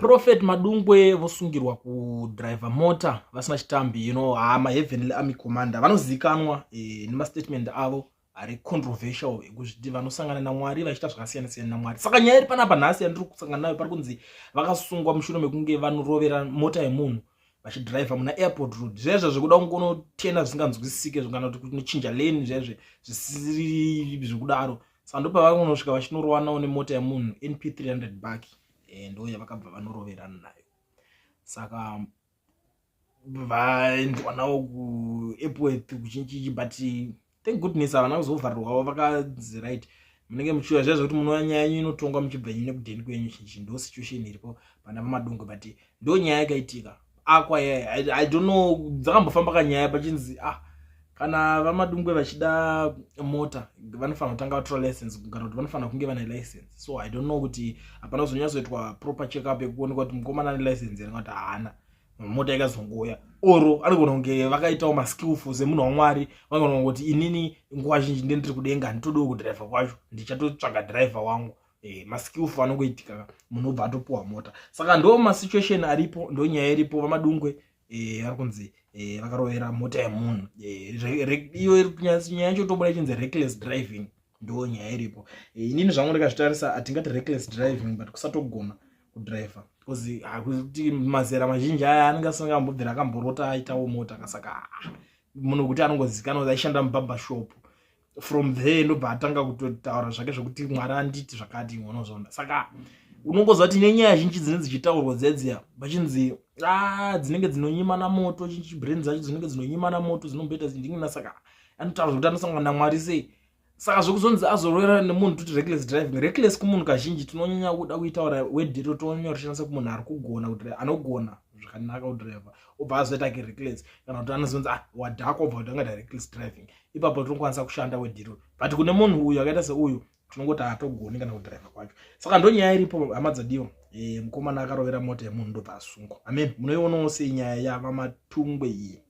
Prophet Madungwe vosungirwa kudriver mota vasina chitambi, ma Heavenly Army Commander vanozikanwa nema statement avo ari controversial ekuzviti vanosangana naMwari vachiita zvakasiyana siyana naMwari. Saka nyaya iri panapa nhasi yandiri kusangana nayo pari kunzi vakasungwa mushure mekunge vanorovera mota yemunhu vachidriver muna airport road. Zvezvo zvekuda kungonotena zvisinganzwisisike kana kuti kunochinja lane zvezvo zvisiri zvekudaro. Saka ndo pavakunosvika vachinorwanawo nemota yemunhu NP 300 baki. Ndo yavakabva vanoroverana nayo. Saka vaendwa nawo kuairport kuchinji, but thank goodness havana kuzovharirwawo, vakanzi right munenge muchiwa zvezvo kuti munova nyaya yenyu inotongwa muchibva nekudheni kwenyu chinji. Ndo situation iripo pana vaMadungwe, but ndo nyaya yakaitika akwa yeye. I don't know dzakambofamba kanyaya pachinzi kana vaMadungwe vachida mota vanofanira kutanga vatora license kana kuti vanofanira kunge vane license. So I don't know kuti hapana kuzonyatsoitwa proper check up yekuonekwa kuti mukomana ane license ere kana kuti haana. Mota ikazongoya oro anogona kunge vakaitawo maskillful semunhu waMwari, vangona kuti inini nguva zhinji ndendiri kudenga nditodawo kudriver kwacho ndichatotsvaga driver wangu. Maskillful anongoitika munhu obva atopuwa mota. Saka ndo masituation aripo, ndo nyaya iripo. vaMadungwe vari kunzi vakarovera mota yemunhu. Iyo nyaya yacho tobuda ichinzi reckless driving, ndo nyaya iripo. Inini zvangu ndikazvitarisa hatingati reckless driving, but kusatogona kudriver, because hakuti mazera mazhinji aya anenge asingambobvira akamborota aitawo mota. Saka munhu kuti anongozikanwa kuti aishanda mubaba shop, from there ndobva atanga kutotaura zvake zvokuti Mwari anditi zvakati unozonda. Saka unongoziva kuti nenyaya zhinji dzinenge dzichitaurwa dziya vachinzi dzinenge dzinonyimana moto, brain dzacho dzinenge dzinonyimana moto dzinomboita zindingina. Saka anotaura kuti anosangana naMwari sei. Saka zvokuzonzi azorovera nemunhu kuti reckless driving. Reckless kumunhu kazhinji tinonyanya kuda kuitaura wedhiro, tonyanya kushandisa kumunhu ari kugona kuti anogona zvakanaka kudriver obva azoita ke reckless, kana kuti anozonzi wadhakwa obva kuti angada reckless driving. Ipapo tinokwanisa kushanda wedhiro, but kune munhu uyu akaita seuyu tinongoti hatogoni kana kudriver kwacho. Saka ndo nyaya iripo hama dzadiwa. Mukomana akarovera mota yemunhu ndobva asungwa. Amen. Munoionawo sei nyaya yavaMadungwe iyi?